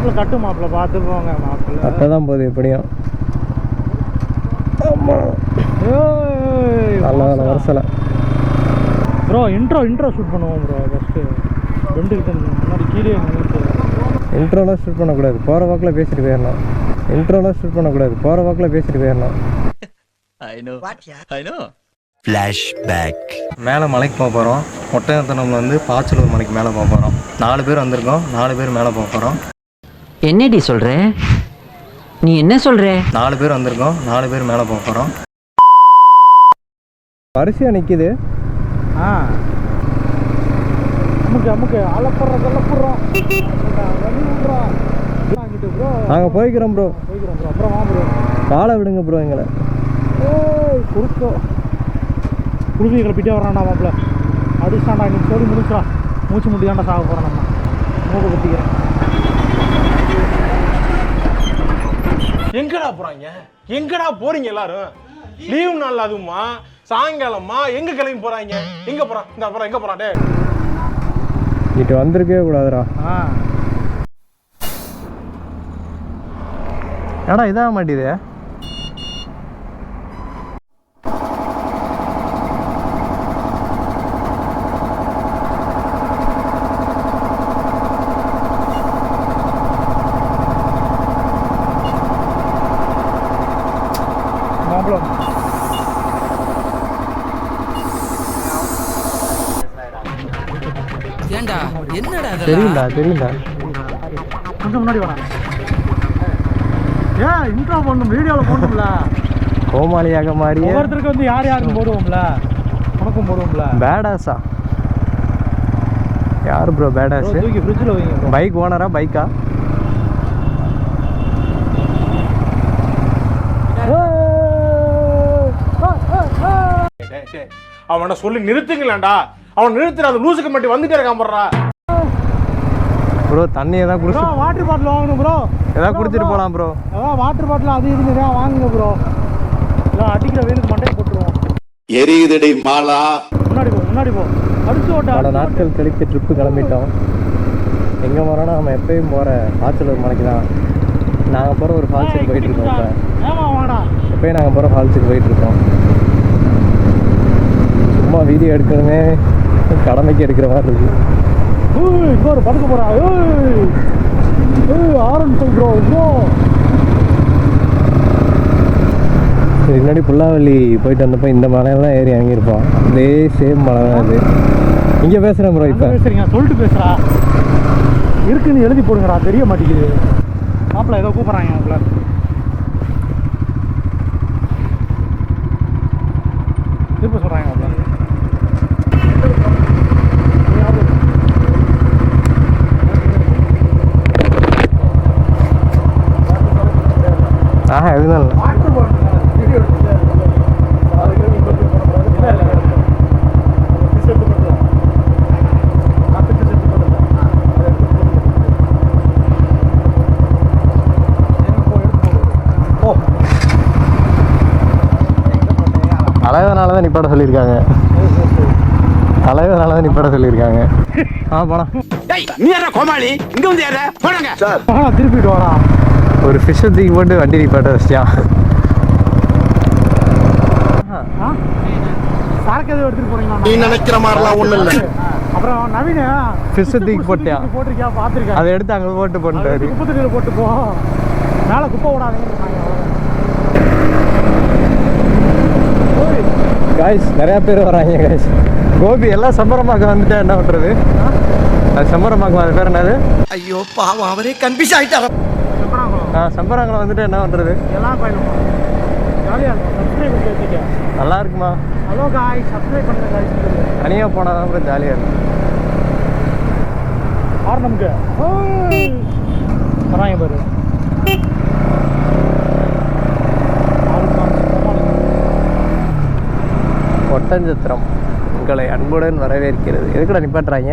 மாப்பிள்ள கட்டு மாப்பிள்ள பார்த்து போங்க மாப்பிள்ள கட்டதான் போகுது எப்படியும். நல்ல வரசல ப்ரோ. இன்ட்ரோ ஷூட் பண்ணுவோம் ப்ரோ. ஃபஸ்ட்டு ரெண்டுக்கிட்ட முன்னாடி கீழே இன்ட்ரோலாம் ஷூட் பண்ணக்கூடாது, போகிற வாக்கில் பேசிட்டு போயிடணும். இன்ட்ரோலாம் ஷூட் பண்ணக்கூடாது, போகிற வாக்கில் பேசிட்டு போயிடணும். ஃப்ளாஷ்பேக். மேலே மலைக்கு போக போகிறோம். ஒட்டகத்தனம்ல வந்து பாச்சலூர் மலைக்கு மேலே போக போகிறோம். 4 பேர் வந்திருக்கோம், 4 பேர் மேலே போக போகிறோம். என்னடி சொல்கிற? நீ என்ன சொல்கிற? 4 பேர் வந்திருக்கோம், 4 பேர் மேலே போக போகிறோம். வரிசையாக நிற்கிது. நமக்கு அலப்புறோம். நாங்கள் போய்க்கிறோம் ப்ரோ. அப்புறம் வா ப்ரோ. காலை விடுங்க ப்ரோ எங்களை. குருவியை கிளப்பிட்டே வரான்டா மாப்பிள்ள. அடிச்சாண்டா இன்னைக்கு சொல்லி முடிச்சா மூச்சு முடியாண்டா சாக போகிறோம். நம்ம மூக்க பற்றிக்கிறேன். எங்கடா போறாங்க? எங்கடா போறீங்க எல்லாரும்? லீவு நாள் அதுவுமா சாயங்காலமா எங்க கிளம்பி போறாங்க? எங்க போறான்? இந்த அப்புறம் எங்க போறான்? இட்டு வந்திருக்கவே கூடாதுடா. ஏடா இதாக மாட்டேது. ஏண்டா என்னடா தெரியும்டா கொஞ்சம் முன்னாடி வரேன். இன்ட்ரோ போடணும், வீடியோவில் போடணும்ல. கோமாளியாக மாறி ஒவ்வொருத்தருக்கு வந்து யாருக்கும் போடுவோம்ல, உனக்கும் போடுவோம்ல. பேடாஸா யார் ப்ரோ? பேடாஸ் தூக்கி ஃப்ரிட்ஜில் வைங்க. பைக் ஓனரா? பைக்கா? அவனை சொல்லி நிறுத்துங்களேன்டா. அவன் நிறுத்துற அந்த லூசுக்கு மட்டும் வந்துட்டே இருக்கான் போடுறா ப்ரோ. தண்ணி ஏதாவது குடிச்சு வாட்டர் பாட்டில் வாங்கணும் ப்ரோ. ஏதாவது குடிச்சிட்டு போகலாம் ப்ரோ. ஏதாவது வாட்டர் பாட்டில் அது இது நிறையா வாங்குங்க ப்ரோ. இல்லை அடிக்கிற வெயிலுக்கு மண்டையை போட்டுருவோம். எரியுதடி மாலா. முன்னாடி போ அடிச்சு ஓட்ட. பல நாட்கள் கழித்து ட்ரிப்பு கிளம்பிட்டோம். எங்கே போகிறோன்னா நம்ம எப்பயும் போகிற பாச்சலூர் மலைக்கு தான். நாங்கள் போகிற ஒரு ஃபால்ஸுக்கு போயிட்டுருக்கோம். இப்போ எப்பயும் நாங்கள் போகிற ஃபால்ஸுக்கு போயிட்டுருக்கோம். சும்மா வீடியோ எடுக்கணுமே கடமைக்கு எடுக்கிற மாதிரி இருக்கு. இன்னொரு படுக்க போறா. ஆரம்பிச்சு ப்ரோ. முன்னாடி புல்லாவல்லி போயிட்டு வந்தப்போ இந்த மலையெல்லாம் ஏறி இறங்கியிருப்போம். அதே சேம் மலை தான் அது. இங்கே பேசுகிறேன் ப்ரோ. இப்போ பேசுறீங்க, சொல்லிட்டு பேசுகிறா. இருக்குன்னு எழுதி போடுங்கடா, தெரிய மாட்டேங்குது. மாப்பிள்ள ஏதோ கூப்பிட்றாங்க மாப்பிள்ள. திருப்ப சொல்கிறாங்க மாப்பிள்ள. எதுவும் இல்லை. தலைவனால தான் நிப்பாட சொல்லியிருக்காங்க. போலாம். நீ என்ன கோமாளி? இங்க வந்து யார போடுங்க சார். திருப்பிட்டு வரா. ஒரு ஃபிஷ் தூக்கி போட்டு வண்டி நிப்பாட்ட வச்சிட்டான். சரக்கு எதுவும் எடுத்துட்டு போறீங்களா? நீ நினைக்கிற மாதிரிலாம் ஒண்ணும் இல்லை. அப்புறம் நவீன ஃபிஷ் தூக்கி போட்டியான். போட்டிருக்கியா? பார்த்துருக்கேன். அதை எடுத்து அங்கே போட்டு போட்டாரு. குப்பை தண்ணியில் போட்டு போ. மேலே குப்பை விடாதீங்க. காய்ஸ் நிறையா பேர் வராங்க காய்ஸ். கோபி எல்லாம் சம்பரமாக்க வந்துட்டா என்ன பண்ணுறது? அது சம்பரமாக்கம். அது பேர் என்னது? ஐயோ பாவம், அவரே கன்ஃபியூஸ் ஆகிட்டார். சம்பராங்கலம் வந்துட்டு என்ன பண்ணுறது? எல்லாம் போயிடும். ஜாலியாக இருக்கும். சப்ஸ்கிரைப் பண்ணி வச்சுக்க. நல்லா இருக்குமா? ஹலோ காய், சப்ஸ்கிரைப் பண்ணுங்க காய்ஸ். தனியாக போனால் தான் கூட ஜாலியாக இருக்கும். நமக்கு வராங்க பாரு. ஒட்டஞ்சத்திரம் உங்களை அன்புடன் வரவேற்கிறது. எதுக்குடா நிப்பாட்டுறாங்க?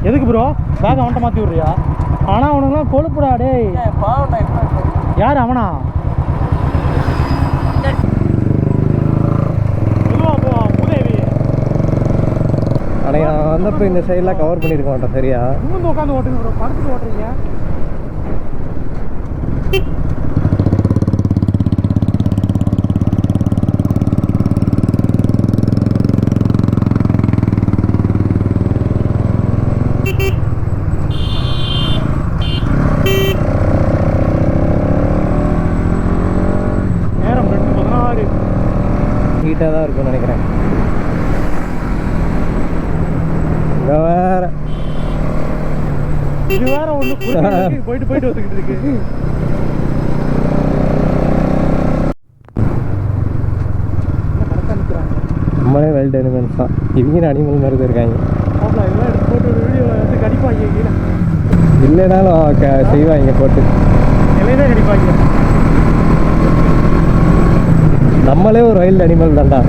எதுக்கு ப்ரோ? பேக் அவன்கிட்ட மாற்றி விட்றியா? ஆனால் அவனுக்குலாம் கொழுப்புடா டேய். யார் அவனா? அன்னைக்கு நான் வந்தப்போ இந்த சைடெலாம் கவர் பண்ணியிருக்க மாட்டேன். சரியா? உட்காந்து ஓட்டுங்க ப்ரோ. படுத்துட்டு ஓட்டுறீங்க. தான் இருக்கும்னு நினைக்கிறேன். இங்கே வேற இது வேற ஒண்ணு போயிட்டு போயிட்டு வந்துக்கிட்டு இருக்கு. நம்மளே வைல்டு அனிமல்ஸ் தான். இவங்க அனிமல் மாதிரி தான் இருக்காங்க. இதெல்லாம் போட்டு ஒரு வீடியோ வந்து கடிப்பாங்க கீழே. இல்லைனாலும் செய்வாங்க போட்டு. இலையிலே கடிப்பாங்க. நம்மளே ஒரு வைல்டு அனிமல் தான்டா.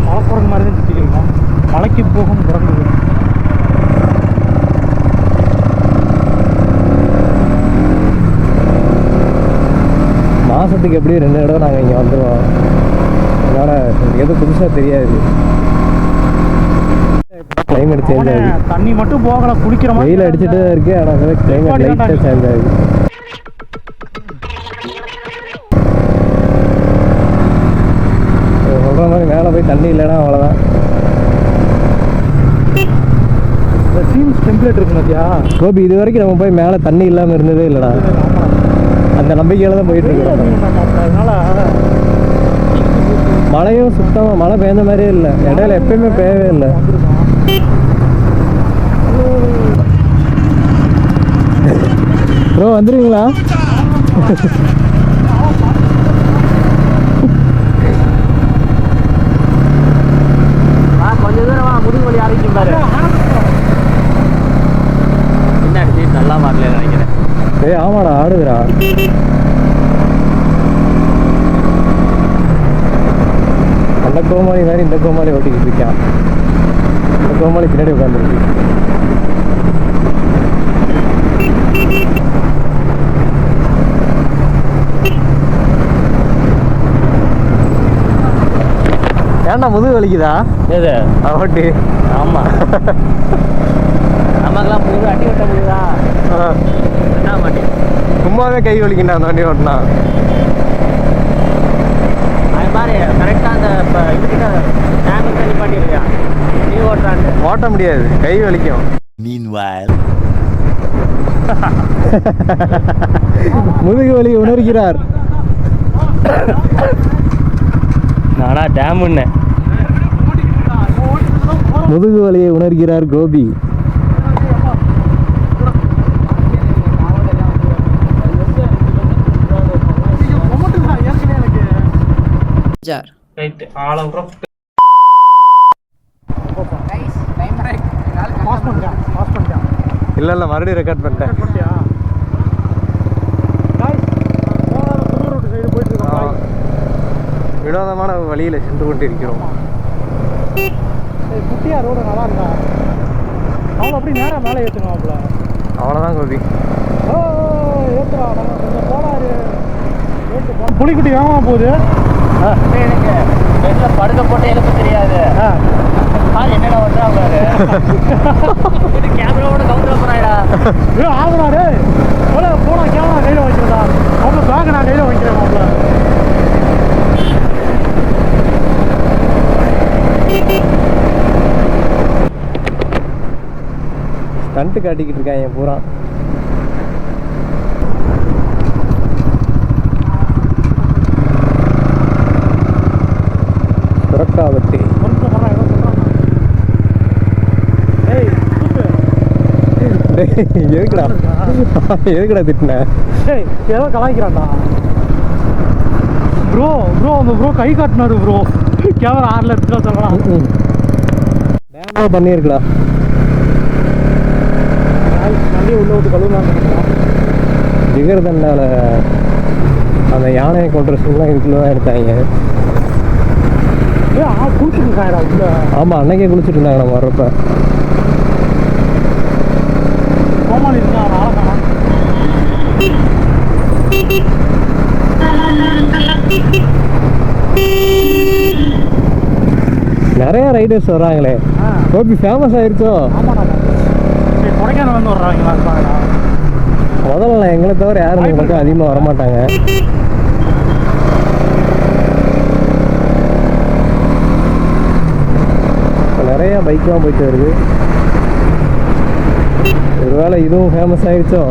மலைக்குரங்கு மாதிரி தான் சுற்றிக்கிறோம். மலைக்கு போகும் குரங்கு. மாதத்துக்கு எப்படியும் 2 தடவை நாங்கள் இங்கே வந்துடுவோம். அதனால் எனக்கு எதுவும் புதுசாக தெரியாது. கிளைமேட் சேஞ்ச் ஆகுது. தண்ணி மட்டும் போகல, குளிக்கிற மாதிரி வெயில் அடிச்சுட்டு தான் இருக்குது. ஆனால் கிளைமேட் லைட்டாக சேஞ்ச் ஆகுது. சொல்கிற மாதிரி மேலே போய் தண்ணி இல்லைன்னா அவ்வளோதான். சீம்ஸ் டெம்ப்ளேட் இருக்கு பார்த்தியா கோபி, இது வரைக்கும் நம்ம போய் மேலே தண்ணி இல்லாமல் இருந்ததே இல்லைடா. அந்த நம்பிக்கையில் தான் போயிட்டு இருக்கிறோம். அதனால மழையும் சுத்தமாக மழை பெய்ந்த மாதிரியே இல்லை. இடையில எப்பயுமே பெய்யவே இல்லை. ப்ரோ வந்துடுவீங்களா? கொஞ்சம் தூரம் முதுகு வலி ஆரம்பிக்கும் பாரு. பின்னாடி நல்லா மாறல நினைக்கிறேன். ஏய் ஆமாடா, ஆடுதுடா. அந்த கோமாளி மாதிரி இந்த கோமாளி ஓட்டிக்கிட்டு இருக்கான். இந்த கோமாளி பின்னாடி உட்காந்துருக்கு. ஏன்டா முதுகு வலிக்குதா? எது ஓட்டி. ஆமாம், நமக்கெல்லாம் முதுகு அடி விட்ட முடியுதா? என்ன மாட்டி சும்மாவே கை வலிக்கிண்டா அந்த வண்டி ஓட்டினா. அது மாதிரி கரெக்டாக அந்த இப்போ இதுக்கிட்ட டேங்க் தண்ணி பண்ணியிருக்கான். நீ ஓட்டுறான்னு ஓட்ட முடியாது, கை வலிக்கும். முதுகு வலி உணர்கிறார். நானா டேமுன்னு முதுகு வலியை உணர்கிறார் கோபி. ரைட் ஆழம் பாஸ் பண்ணிட்டான். இல்லை இல்லை, மறுபடியும் ரெக்கார்ட் பண்ணிட்டேன். பண்ணிட்டியா? புது ரோட்டு சைடு போயிட்டு இருக்கோம். வினோதமான வழியில் சென்று கொண்டு இருக்கிறோம். குட்டியா ரோடு நல்லா இருக்கா? அவளை அப்படி நேராக மேலே ஏற்றணும்ல. அவ்வளோதான் கோபி. ஏற்றுறா கொஞ்சம் போனாரு. புலிக்குட்டி வேகமாக போகுது. எனக்கு பெட்டில் படுக்க போட்டு எழுப்ப தெரியாது. என்னடா வந்துடாரு கேமராவோட கவுண்டர் போறாடா. ஆகுறாரு போனா கேமரா கையில் வைக்கிறதா? அவங்க பேக்கை நான் கையில் வைக்கிறேன். அவங்கள ஸ்டண்ட்டு காட்டிக்கிட்டு இருக்காங்க பூரா. சுரக்காவட்டி. எதுக்குடா எதுக்குடா திட்டின? ஏதோ கலாய்க்கிறான்டா ப்ரோ. அந்த ப்ரோ கை காட்டினாரு ப்ரோ. கேமரா ஆறில் எடுத்துட்டா சொல்லலாம். டேமேஜ் பண்ணியிருக்கடா. நல்லே உள்ள விட்டு கழுவுலாம் நினைக்கலாம். ஜிகர்தண்டால அந்த யானையை கொண்ட சூழ்நிலை இதுக்குள்ள தான் எடுத்தாங்க. குளிச்சுருக்காடா உள்ள. ஆமாம், அன்னைக்கே குளிச்சுட்டு இருந்தாங்க நம்ம வர்றப்ப. கோமாளி இருந்தா அவன் ஆளை காணாம். நிறைய ரைடர்ஸ் வர்றாங்களே. கோபி ஃபேமஸ் ஆயிருச்சோ? ஆமாடா. சரி கொடைக்கானல் வந்து வர்றாங்களா இருப்பாங்கடா. முதல்ல எங்களை தவிர யாரும் இந்த பக்கம் அதிகமாக வரமாட்டாங்க. நிறைய பைக்லாம் போயிட்டு வருது. ஒருவேளை இதுவும் ஃபேமஸ் ஆயிடுச்சோ?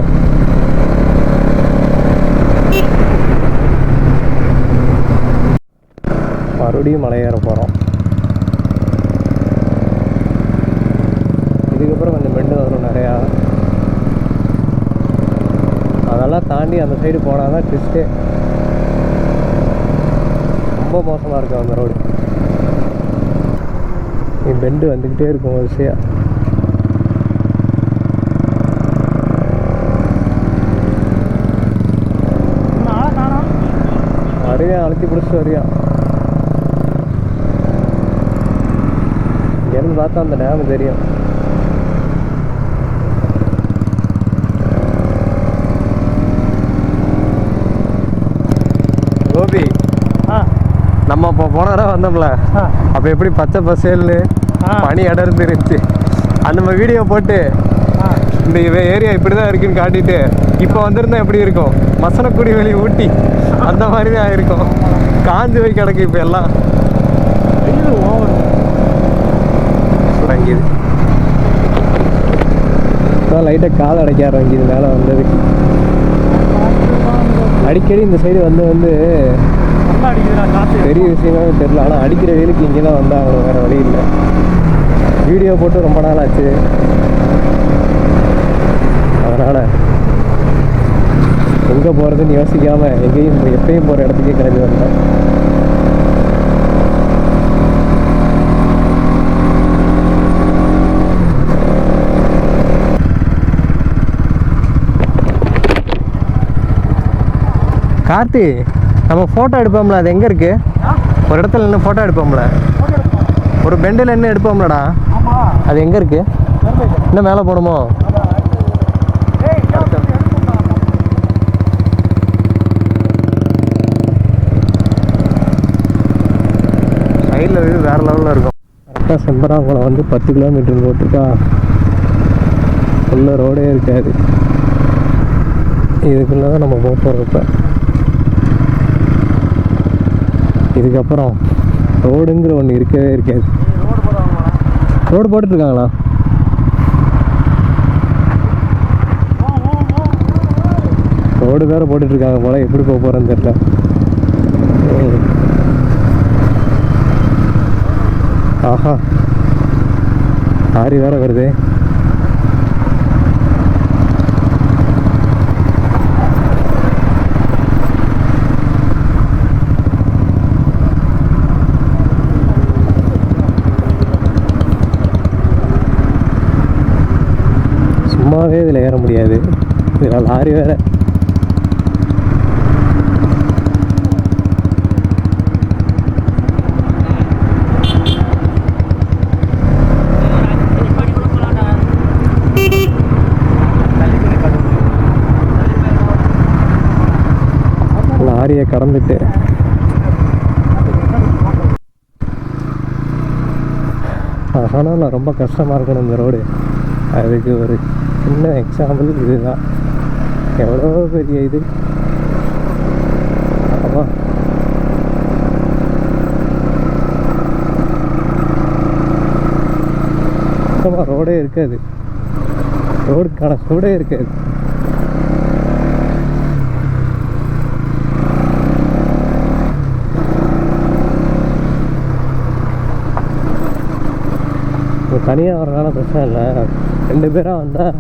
மறுபடியும் மலை ஏற போகிறோம். இதுக்கப்புறம் கொஞ்சம் பெண்டு வரும் நிறையா. அதெல்லாம் தாண்டி அந்த சைடு போனால் தான் ட்விஸ்ட்டே. ரொம்ப மோசமாக இருக்கும் அந்த ரோடு. பெண்டு வந்துக்கிட்டே இருக்கும் வரிசையாக. வருவேன், அழுத்தி பிடிச்சிட்டு வருவேன். இங்கேருந்து பார்த்தா அந்த டேம் தெரியும். கோபி, நம்ம இப்போ போன தடவை வந்தோம்ல, அப்போ எப்படி பச்சை பசேல்னு பனி அடர்ந்து இருந்துச்சு. அந்த நம்ம வீடியோ போட்டு இந்த ஏரியா இப்படி தான் இருக்குன்னு காட்டிட்டு இப்போ வந்திருந்தா எப்படி இருக்கும்? மசனக்குடி வெளி ஊட்டி அந்த மாதிரி தான் இருக்கும். காஞ்சி போய் கிடக்கு இப்போ எல்லாம். சுரங்கிது இப்போ லைட்டாக கால் அடைக்க ஆரம்பிக்குது மேலே வந்ததுக்கு. அடிக்கடி இந்த சைடு வந்து பெரிய விஷயமாவே தெரியல. ஆனால் அடிக்கிற வெயிலுக்கு இங்கே தான் வந்தால் அவங்க வேறு வழி இல்லை. வீடியோ போட்டு ரொம்ப நாள் ஆச்சு. அதனால் எங்கே போகிறதுன்னு யோசிக்காமல் எங்கேயும் எப்பயும் போகிற இடத்துக்கே கிளம்பி வந்தேன். கார்த்தி, நம்ம ஃபோட்டோ எடுப்போம்ல, அது எங்கே இருக்குது? ஒரு இடத்துல நின்று ஃபோட்டோ எடுப்போம்ல, ஒரு பெண்டில் நின்று எடுப்போம்லடா, அது எங்கே இருக்குது? இன்னும் மேலே போகணுமோ? சைடில் வேறு லெவலில் இருக்கும். கரெக்டாக செம்பராங்குளம் வந்து 10 கிலோமீட்டர் போட்டுருக்கா. உள்ள ரோடே இருக்காது. இதுக்குள்ளே தான் நம்ம போக போகிறப்ப. இதுக்கப்புறம் ரோடுங்கிற ஒன்று இருக்கவே இருக்காது. ரோடு போட்டுட்ருக்காங்களா? ரோடு வேறு போட்டுட்ருக்காங்க போல். எப்படி போக போகிறேன்னு தெரியல. ஆஹா, லாரி வேறு வருது. சும்மாவே இதில் ஏற முடியாது. இதில் லாரி வேறு. லாரியை கடந்துட்டு ஆனால் ரொம்ப கஷ்டமாக இருக்கணும் இந்த ரோடு. அதுக்கு ஒரு சின்ன எக்ஸாம்பிள் இதுதான். எவ்வளோ பெரிய இது. ஆமாம், சுத்தமாக ரோடே இருக்காது. ரோடுக்கான ரோடே இருக்காது. தனியாக வரனால பிரச்சனை இல்லை. 2 பேராக வந்தால்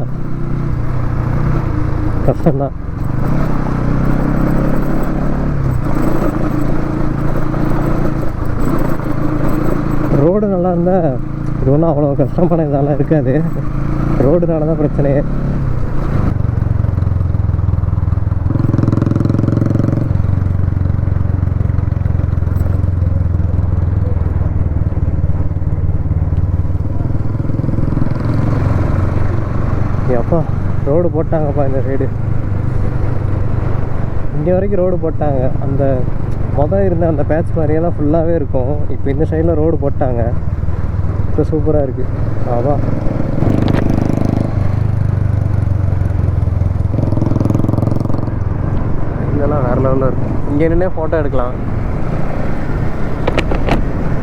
கஷ்டம்தான். ரோடு நல்லா இருந்தால் இது ஒன்றும் அவ்வளோ கஷ்டமான இதெல்லாம் இருக்காது. ரோடுனால தான் பிரச்சனையே. அப்பா, ரோடு போட்டாங்கப்பா இந்த சைடு. இங்கே வரைக்கும் ரோடு போட்டாங்க. அந்த இருந்த அந்த பேட்ச் மாதிரியெல்லாம் ஃபுல்லாகவே இருக்கும். இப்போ இந்த சைடில் ரோடு போட்டாங்க. இப்போ சூப்பராக இருக்குது. அதான் இதெல்லாம் வேறு லெவலில் இருக்கும். இங்கே நின்னே ஃபோட்டோ எடுக்கலாம்.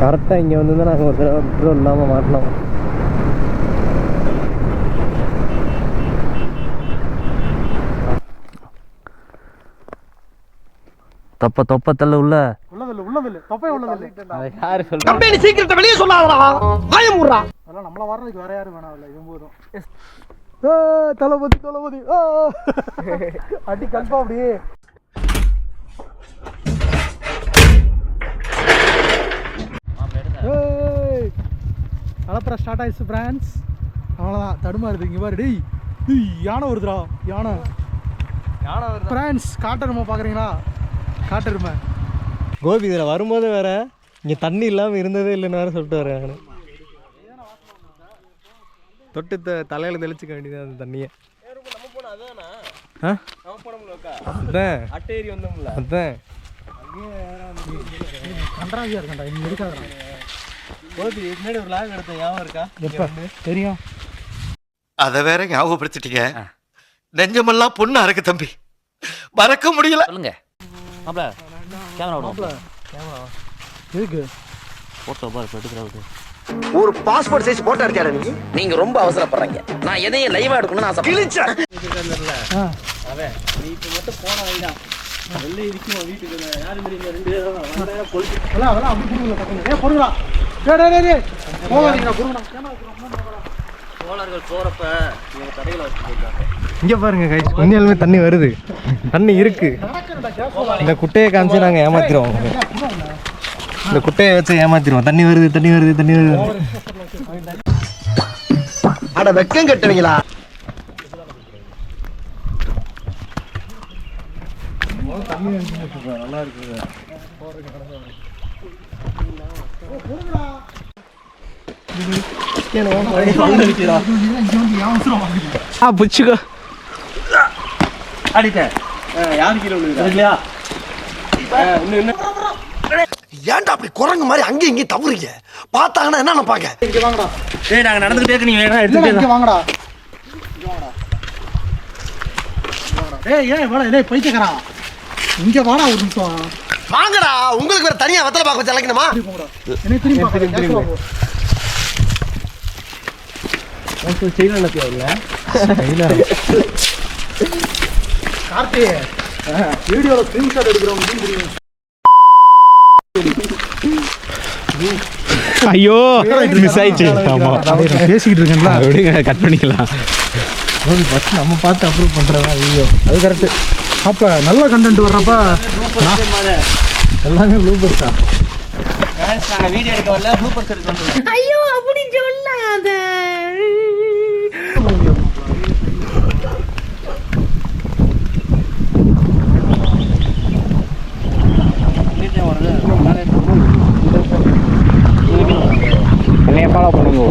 கரெக்டாக இங்கே வந்து தான் நாங்கள் ஒரு தடவை பெட்ரோல் இல்லாமல் மாட்டினோம். தொப்பத்தல்ல உள்ள உள்ளதில்லை தொப்பை உள்ளதில்லை. அதை யாரு சொல்றா? கம்பெனி சீக்கிரத்தை வெளியே சொல்லாதடா வாயை மூடுறா. அதெல்லாம் நம்மள வர்றதுக்கு வேற யாரும் வேணாம் இல்லை இது போதும். தளபதி அடி கல்பா அப்படியே. கலப்பற ஸ்டார்ட் ஆயிடுச்சு ஃப்ரெண்ட்ஸ். அவ்வளோதான் தடுமாறுது. இங்கே பாரு டேய் யானை வருதுடா யானை ஃப்ரெண்ட்ஸ். காட்டெருமை பார்க்குறீங்களா? காட்டெருமை. கோபி இதில் வரும்போது வேற இங்கே தண்ணி இல்லாமல் இருந்ததே இல்லைன்னு வேற சொல்லிட்டு வரேன் நான். தொட்டு தலையில் தெளிச்சுக்க வேண்டியது அந்த தண்ணியை. அதான் அட்டேரி வந்தோம்ல. அதான் கன்றாவியாக இருக்கேன்டா இங்கே இருக்காதுடா. கோபி முன்னாடி ஒரு லாக் எடுத்தேன் ஞாபகம் இருக்கா? எப்போ தெரியும்? அத வேற ஞாபகப்படுத்திட்டீங்க. நெஞ்சமெல்லாம் பொண்ணா இருக்கு தம்பி, மறக்க முடியல. சொல்லுங்க மாப்ள. கேமரா விடுவோம். எதுக்கு? போட்டோ பாரு எடுத்துறாரு. ஒரு பாஸ்போர்ட் சைஸ் போட்டோ எடுத்தாரு. நீங்க ரொம்ப அவசரப்படுறீங்க. நான் எதையும் லைவா எடுக்கணும்னு ஆசைப்படுறேன். அவன் நீ இப்போ மட்டும் போன வைதான் வெளியே இருக்கும் வீட்டுக்கு. யாரும் தெரியுங்க 2 பேரும் கொளுத்து. அதெல்லாம் அப்படி கொடுக்கல பக்கத்துல. பொருளா போகாதீங்கடா பொருளா. சோழர்கள் போறப்ப இவங்க தடையில வச்சு போயிட்டாங்க. இங்கே பாருங்க கை கொஞ்சம் தண்ணி வருது, தண்ணி இருக்கு. இந்த குட்டையை காமிச்சு நாங்கள் ஏமாத்திடுவோம். இந்த குட்டையை வச்சு ஏமாத்திடுவோம். தண்ணி வருது தண்ணி வருது தண்ணி வருது. அட வெக்கம் கட்டுவீங்களா? நல்லா இருக்குது. புச்சுக்கோ அடிட்டேன். யாரு கீழே விழுகுது இல்லையா? ஏன்டா அப்படி குரங்கு மாதிரி அங்கேயும் இங்கேயும் தவறீங்க? பார்த்தாங்கன்னா என்ன நினைப்பாங்க? இங்க வாங்கடா. ஏய் நாங்க நடந்துட்டே இருக்கு. நீங்க வேணா இல்ல எடுத்து இங்க வாங்கடா. ஏய் ஏய் வாடா. டேய் பைத்தியக்காரா இங்க வாடா ஒரு நிமிஷம். வாங்கடா, உங்களுக்கு வேற தனியா வெத்தலை பாக்க வச்சு அழைக்கணுமா? என்ன திரும்பி பாக்குறீங்க? கார்த்தி வீடியோல ஸ்கிரீன்ஷாட் எடுக்கிறவங்க தெரியும். ஐயோ மிஸ் ஆயிடுச்சு. ஆமா பேசிக்கிட்டு இருக்கேன்ல விடுங்க கட் பண்ணிக்கலாம். ஃபர்ஸ்ட் நம்ம பார்த்து அப்ரூவ் பண்றதா வீடியோ. அது கரெக்ட். அப்ப நல்ல கண்டென்ட் வர்றப்ப எல்லாமே ப்ளூபர்ஸ் தான். நாங்க வீடியோ எடுக்க வரல, ப்ளூபர்ஸ் எடுக்க வந்தோம். ஐயோ அப்படி சொல்லாத. என்னைய ஃபாலோ பண்ணுங்க.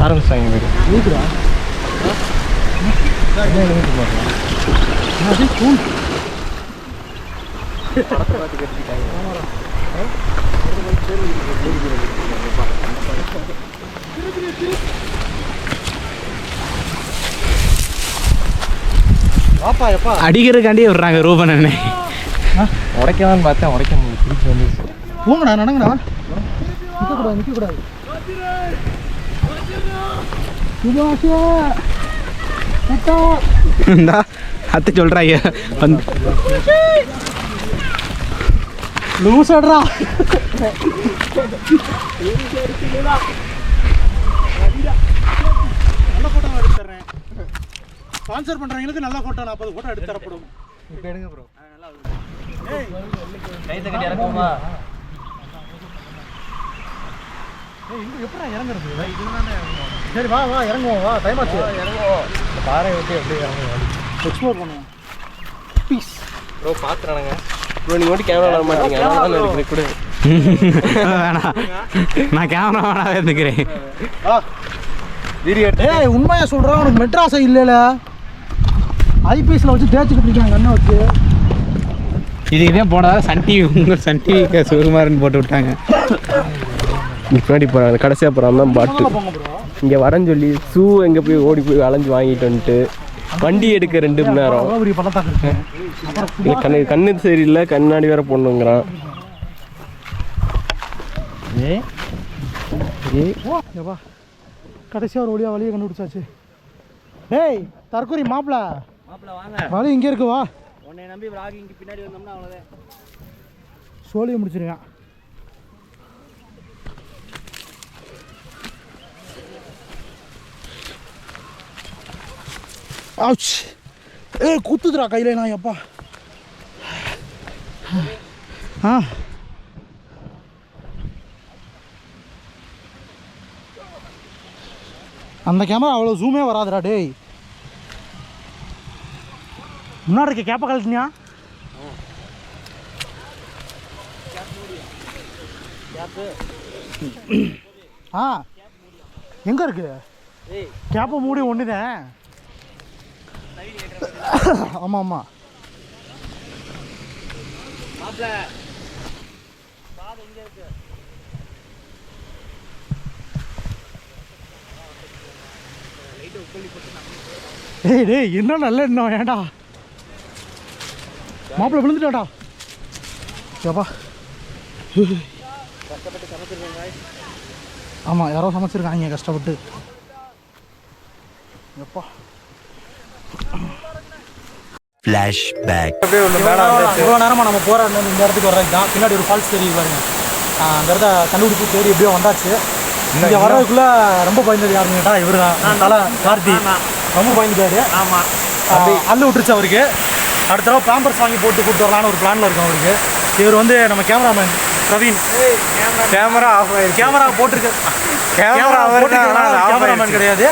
ஆரம்பிச்சாங்க வீடு. அடிக்கிறதுக்காண்டி விடுறாங்க ரூபன் அண்ணே. உடைக்கலான்னு பார்த்தேன், உடைக்க முடியல. திருப்பி வந்துச்சு. போங்கடா நடங்கடா. நிக்க கூடாது. அத்தை சொல்றாங்க வந்து லூசடா. நல்ல போட்டோ எடுத்து தர்றேன். ஸ்பான்சர் பண்றவங்களுக்கு நல்ல போட்டோ 40 போட்டோ எடுத்து தரப்படும். இப்போ எடுங்க ப்ரோ. கைத்த கட்டி இறக்குமா? ஏய் இங்க எப்படா இறங்குறது? சரி வா வா இறங்குவோம். வா டைம் ஆச்சு. இறங்குவோம். இந்த பாறை விட்டு எப்படி இறங்குவோம்? எக்ஸ்ப்ளோர் பண்ணுவோம். பீஸ். ப்ரோ பார்த்துறானுங்க. ப்ரோ நீங்கள் மட்டும் கேமரா வர மாட்டீங்க. அதனால எடுக்கிறேன் கூட. வேணாம், நான் கேமரா வேணாவே இருந்துக்கிறேன். வீடியோ. ஏய் உண்மையா சொல்றேன், உனக்கு மெட்ராஸே இல்லைல. ஐபிஎஸ்ல வச்சு தேய்ச்சிட்டு பிடிக்காங்க கண்ணை வச்சு. இதுக்கு தான் போனதா சன் டிவி உங்கள் சன் டிவி சிவகுமாரன் போட்டு விட்டாங்க. முன்னாடி போகிறாங்க கடைசியாக போகிறாங்க தான் பாட்டு இங்கே வரேன்னு சொல்லி ஷூ எங்கே போய் ஓடி போய் அலைஞ்சு வாங்கிட்டு வந்துட்டு வண்டி எடுக்க 2 மணி நேரம். பெரிய பள்ளத்தாக்கு இருக்கு. இல்லை கண்ணு சரியில்லை கண்ணாடி வேற போடணுங்கிறான். ஏப்பா கடைசியாக ஒரு வழியாக வழியை கண்டுபிடிச்சாச்சு. ஏய் தற்கொலை மாப்பிள்ள வழி இங்கே இருக்கு வா. உன்னை நம்பி இங்கே பின்னாடி வந்தோம்னா அவ்வளோதான் சோழியை முடிச்சிருக்கேன். ஆச்சு குத்துதுரா கையில நான் எப்பா. அந்த கேமரா அவ்வளோ ஜூமே வராதுடா டேய். முன்னாடி இருக்க கேப்பை கழட்டினியா? எங்கே இருக்கு கேப்பை மூடி ஒன்றுதான். ஆமாம் ஆமாம் ஏய் டேய் இன்னும் நல்ல இன்னும் ஏண்டா மாப்பிள்ளை விழுந்துட்டாடா. ஏப்பா ஆமாம் யாரோ சமைச்சிருக்காங்க கஷ்டப்பட்டு. எப்பா இவ்வளோ நேரமாக நம்ம போகிற இந்த இடத்துக்கு வர்றது தான். பின்னாடி ஒரு ஃபால்ஸ் தெரியும் பாருங்க. அந்த இடத்த கண்டுபிடிச்சி தேடி எப்படியோ வந்தாச்சு. இங்கே வர்றதுக்குள்ளே ரொம்ப பயந்தது யாருன்னு கேட்டால் இவர் தான் தலை கார்த்தி. ரொம்ப பயந்துட்டாரு. ஆமாம் அள்ளு விட்டுருச்சு அவருக்கு. அடுத்த தடவை பேம்பர்ஸ் வாங்கி போட்டு கூப்பிட்டு வரலான்னு ஒரு பிளானில் இருக்கும் அவருக்கு. இவர் வந்து நம்ம கேமராமேன் பிரவீன். கேமரா ஆஃப் ஆயிடுச்சு. கேமரா போட்டிருக்கு. கேமராமேன் கிடையாது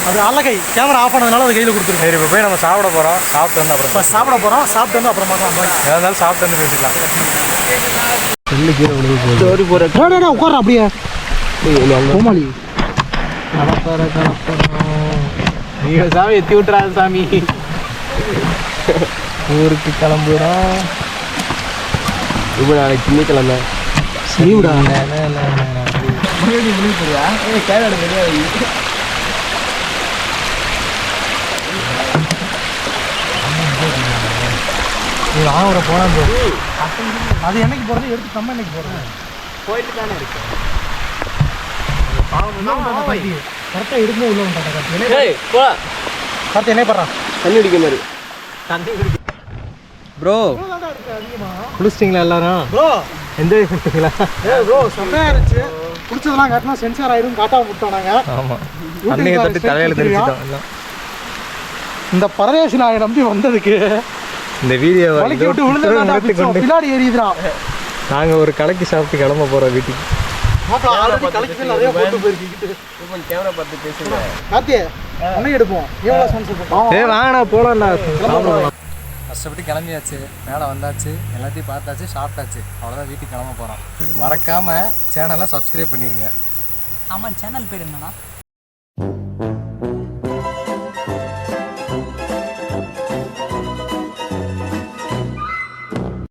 அது அல்லகை. கேமரா ஆஃப் ஆனதுனால அது கையில் கொடுத்துருக்கு. சரி இப்போ போய் நம்ம சாப்பிட போகிறோம். சாப்பிட்டு வந்து அப்புறம் இப்போ சாப்பிட போகிறோம். சாப்பிட்டு வந்து அப்புறமா தான் ஏதாவது சாப்பிட்டு வந்து பேசிக்கலாம். உட்கார அப்படியே கோமாளி நீங்கள் சாமி எத்தி விட்டுறாது சாமி. ஊருக்கு கிளம்புறோம். இப்போ நாளைக்கு திங்கக்கிழமை லீவுடா. ஆவரை போனால் அது என்னைக்கு போகிறது எடுத்து நம்ம என்னைக்கு போகிறது போயிட்டு தானே இருக்கு. கரெக்டாக எடுக்கவே உள்ள வந்துட்டாங்க. கரெக்டாக என்ன பண்ணுறான் தண்ணி குடிக்க மாதிரி ப்ரோ. குளிச்சிட்டிங்களா எல்லாரும்? ப்ரோ என்ஜாய் பண்ணிட்டீங்களா? ப்ரோ செம்மையாக இருந்துச்சு. குடிச்சதெல்லாம் காட்டினா சென்சார் ஆயிடும் காட்டாம விட்டோம் நாங்கள். ஆமாம் அன்னையை தொட்டு தலையில் தெரிஞ்சிட்டோம் எல்லாம். இந்த பரதேசி நாயை நம்பி வந்ததுக்கு இந்த வீடியோ வலிக்கு விட்டு விழுந்து பின்னாடி ஏறிதுடா. நாங்கள் ஒரு கலக்கி சாப்பிட்டு கிளம்ப போகிறோம் வீட்டுக்கு. கேமரா பார்த்து பேசுங்க. எடுப்போம். வாங்கண்ணா போகலாம்ண்ணா. கஷ்டப்பட்டு கிளம்பியாச்சு, மேலே வந்தாச்சு, எல்லாத்தையும் பார்த்தாச்சு, சாப்பிட்டாச்சு. அவ்வளோதான் வீட்டுக்கு கிளம்ப போகிறோம். மறக்காமல் சேனலை சப்ஸ்கிரைப் பண்ணிடுங்க. ஆமாம் சேனல் பேர் என்னன்னா